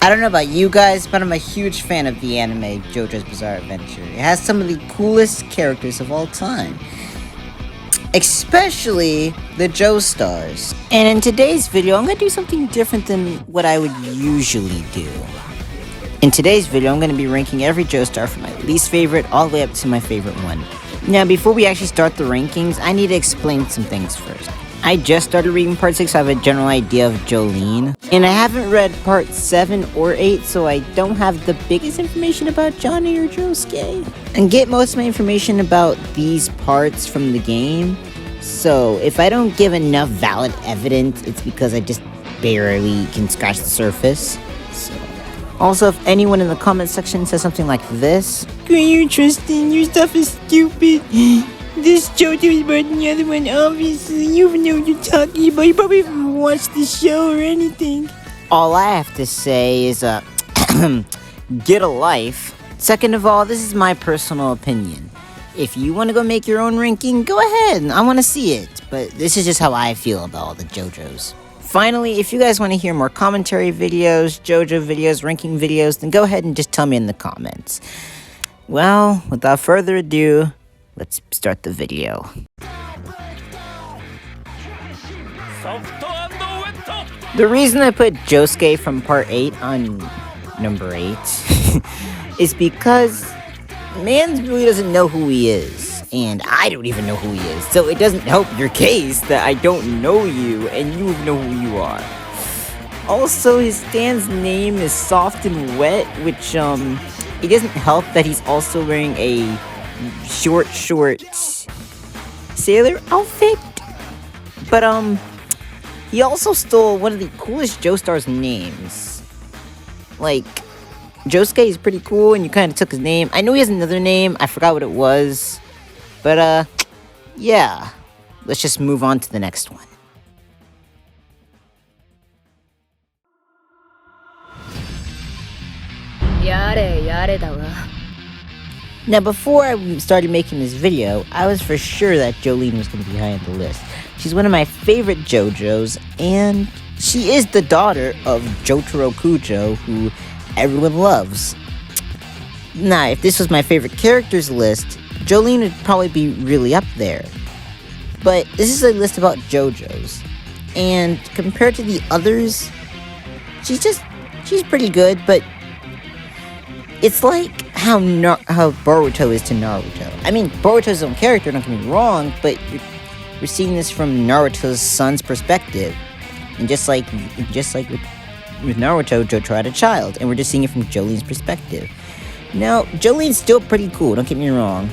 I don't know about you guys, but I'm a huge fan of the anime JoJo's Bizarre Adventure. It has some of the coolest characters of all time, especially the Joestars. And in today's video, I'm going to do something different than what I would usually do. In today's video, I'm going to be ranking every Joestar from my least favorite all the way up to my favorite one. Now, before we actually start the rankings, I need to explain some things first. I just started reading part 6, so I have a general idea of Jolene. And I haven't read part 7 or 8, so I don't have the biggest information about Johnny or Josuke. And get most of my information about these parts from the game. So if I don't give enough valid evidence, it's because I just barely can scratch the surface. So. Also, if anyone in the comment section says something like this, "You're Tristan, your stuff is stupid. This Jojo is better than the other one, obviously. You even know what you're talking about. You probably haven't watched the show or anything." All I have to say is, get a life. Second of all, this is my personal opinion. If you want to go make your own ranking, go ahead. I want to see it. But this is just how I feel about all the JoJos. Finally, if you guys want to hear more commentary videos, JoJo videos, ranking videos, then go ahead and just tell me in the comments. Well, without further ado, let's start the video. The reason I put Josuke from part 8 on number 8 is because man really doesn't know who he is, and I don't even know who he is, so it doesn't help your case that I don't know you and you know who you are. Also, his stand's name is Soft and Wet, which it doesn't help that he's also wearing a short sailor outfit, but he also stole one of the coolest Joestar's names. Like, Josuke is pretty cool, and you kind of took his name. I know he has another name, I forgot what it was, but yeah, let's just move on to the next one. Now, before I started making this video, I was for sure that Jolene was going to be high on the list. She's one of my favorite JoJos, and she is the daughter of Jotaro Kujo, who everyone loves. Now, if this was my favorite characters list, Jolene would probably be really up there. But this is a list about JoJos, and compared to the others, she's pretty good, but it's like how Boruto is to Naruto. I mean, Boruto's his own character, don't get me wrong, but we're seeing this from Naruto's son's perspective. And just like with Naruto, Jotaro had a child, and we're just seeing it from Jolene's perspective. Now, Jolene's still pretty cool, don't get me wrong,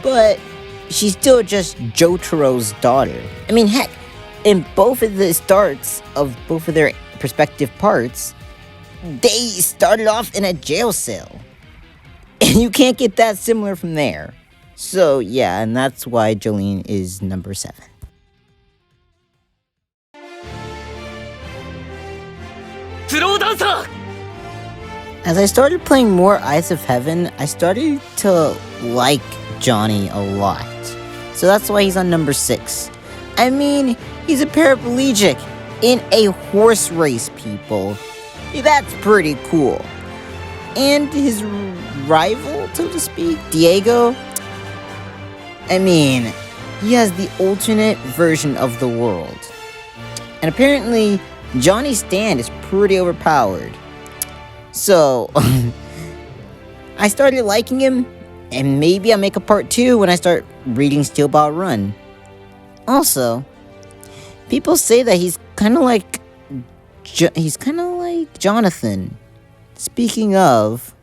but she's still just Jotaro's daughter. I mean, heck, in both of the starts of both of their respective parts, they started off in a jail cell. And you can't get that similar from there. So, yeah, and that's why Jolene is number 7. As I started playing more Eyes of Heaven, I started to like Johnny a lot. So that's why he's on number 6. I mean, he's a paraplegic in a horse race, people. That's pretty cool. And his rival, so to speak, Diego, I mean, he has the alternate version of the world. And apparently, Johnny's stand is pretty overpowered. So, I started liking him, and maybe I'll make a part 2 when I start reading Steel Ball Run. Also, people say that he's kind of like Jonathan. Speaking of,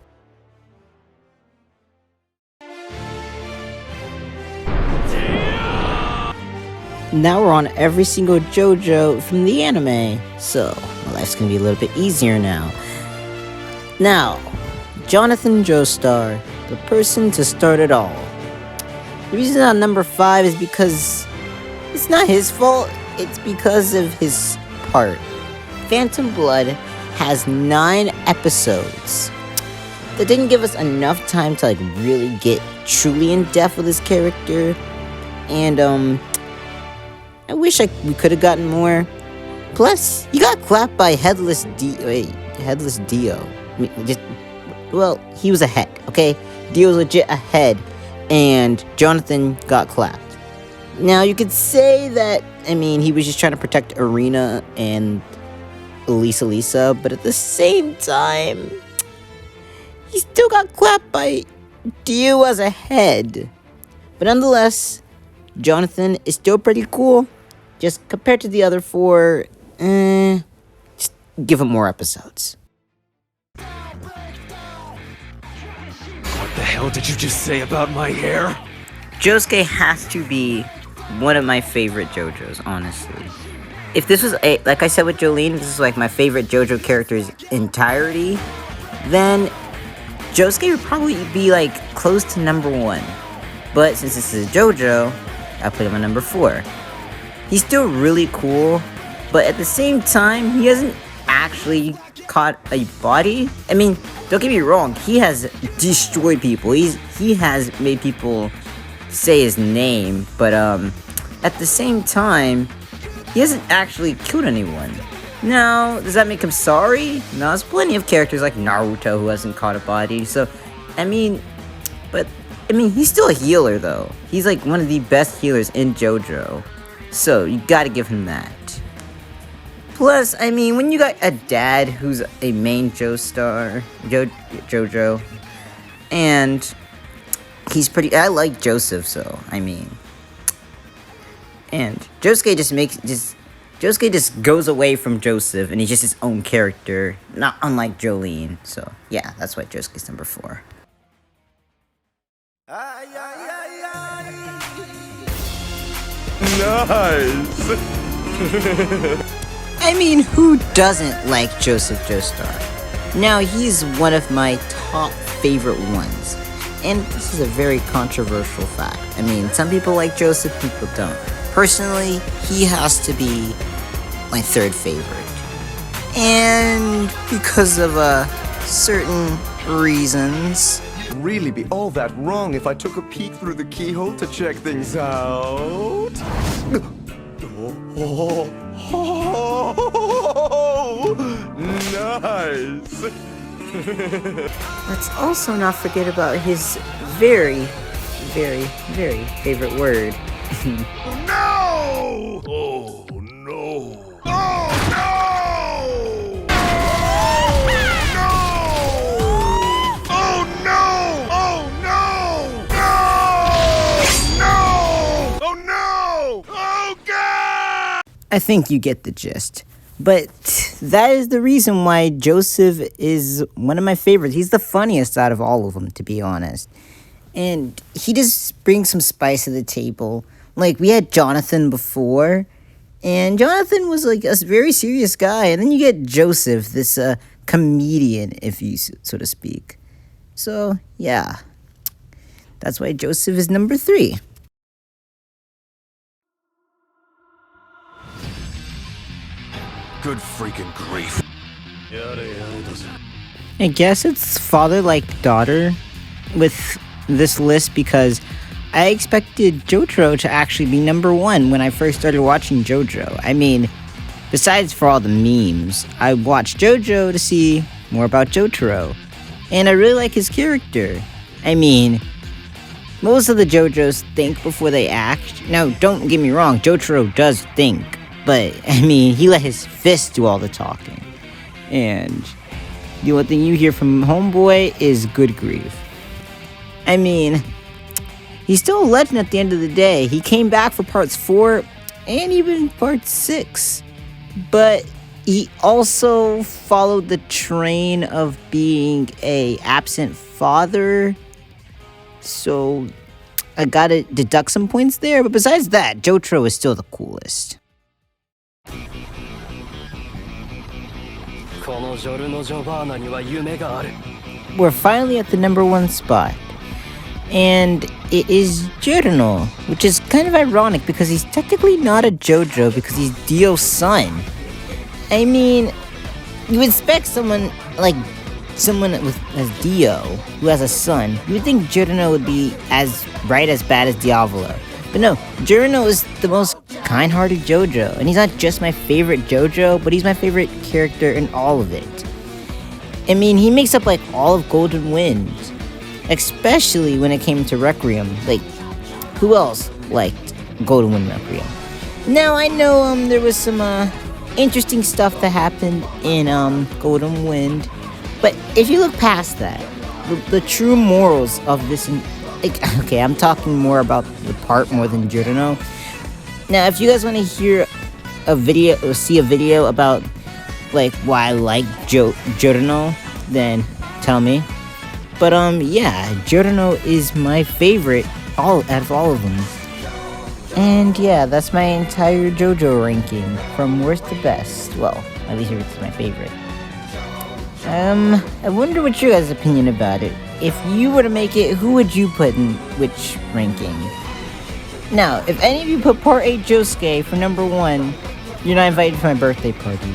now we're on every single JoJo from the anime, so my life's gonna be a little bit easier now. Now, Jonathan Joestar, the person to start it all. The reason on number 5 is because it's not his fault, it's because of his part. Phantom Blood has 9 episodes. That didn't give us enough time to really get truly in depth with his character, and I wish we could have gotten more. Plus, he got clapped by Headless Dio. I mean, well, he was ahead, okay? Dio was legit ahead, and Jonathan got clapped. Now, you could say that, I mean, he was just trying to protect Arena and Lisa, but at the same time, he still got clapped by Dio as ahead. But nonetheless, Jonathan is still pretty cool. Just compared to the other four, just give him more episodes. What the hell did you just say about my hair? Josuke has to be one of my favorite JoJos, honestly. If this was, like I said with Jolene, this is like my favorite JoJo character's entirety, then Josuke would probably be like close to number 1. But since this is JoJo, I put him at number 4. He's still really cool, but at the same time, he hasn't actually caught a body. I mean, don't get me wrong, he has destroyed people. He has made people say his name, but at the same time, he hasn't actually killed anyone. Now, does that make him sorry? No, there's plenty of characters like Naruto who hasn't caught a body, so, I mean, he's still a healer, though. He's like one of the best healers in JoJo, so you gotta give him that. Plus, I mean, when you got a dad who's a main JoJo, and he's pretty, I like Joseph, so, I mean, and Josuke Josuke just goes away from Joseph, and he's just his own character, not unlike Jolene, so, yeah, that's why Josuke's number 4. Nice! I mean, who doesn't like Joseph Joestar? Now, he's one of my top favorite ones. And this is a very controversial fact. I mean, some people like Joseph, people don't. Personally, he has to be my 3rd favorite. And because of certain reasons. Really be all that wrong if I took a peek through the keyhole to check things out? Nice! Let's also not forget about his very, very, very favorite word. No! Oh no! Oh no! I think you get the gist. But that is the reason why Joseph is one of my favorites. He's the funniest out of all of them, to be honest. And he just brings some spice to the table. Like, we had Jonathan before, and Jonathan was like a very serious guy. And then you get Joseph, this comedian, if you so to speak. So, yeah. That's why Joseph is number 3. Good freaking grief. I guess it's father like daughter with this list because I expected Jotaro to actually be number 1 when I first started watching JoJo. I mean, besides for all the memes, I watched JoJo to see more about Jotaro. And I really like his character. I mean, most of the JoJos think before they act. Now, don't get me wrong, Jotaro does think. But, I mean, he let his fist do all the talking. And the only thing you hear from Homeboy is good grief. I mean, he's still a legend at the end of the day. He came back for parts 4 and even part 6. But he also followed the train of being a absent father. So, I gotta deduct some points there. But besides that, Jotaro is still the coolest. We're finally at the number 1 spot. And it is Girno, which is kind of ironic because he's technically not a JoJo because he's Dio's son. I mean, you would expect someone as Dio, who has a son, you would think Girno would be as bad as Diavolo. But no, Girno is the most kind-hearted Jojo. And he's not just my favorite Jojo, but he's my favorite character in all of it. I mean, he makes up like all of Golden Wind, especially when it came to Requiem. Like, who else liked Golden Wind Requiem? Now, I know there was some interesting stuff that happened in Golden Wind, but if you look past that, the true morals of this, okay, I'm talking more about the part more than Girno. Now, if you guys want to hear a video or see a video about like why I like Girno, then tell me. But yeah, Jotaro is my favorite out of all of them. And yeah, that's my entire JoJo ranking from worst to best. Well, at least it's my favorite. I wonder what your guys' opinion about it. If you were to make it, who would you put in which ranking? Now, if any of you put Part 8 Josuke for number 1, you're not invited to my birthday party.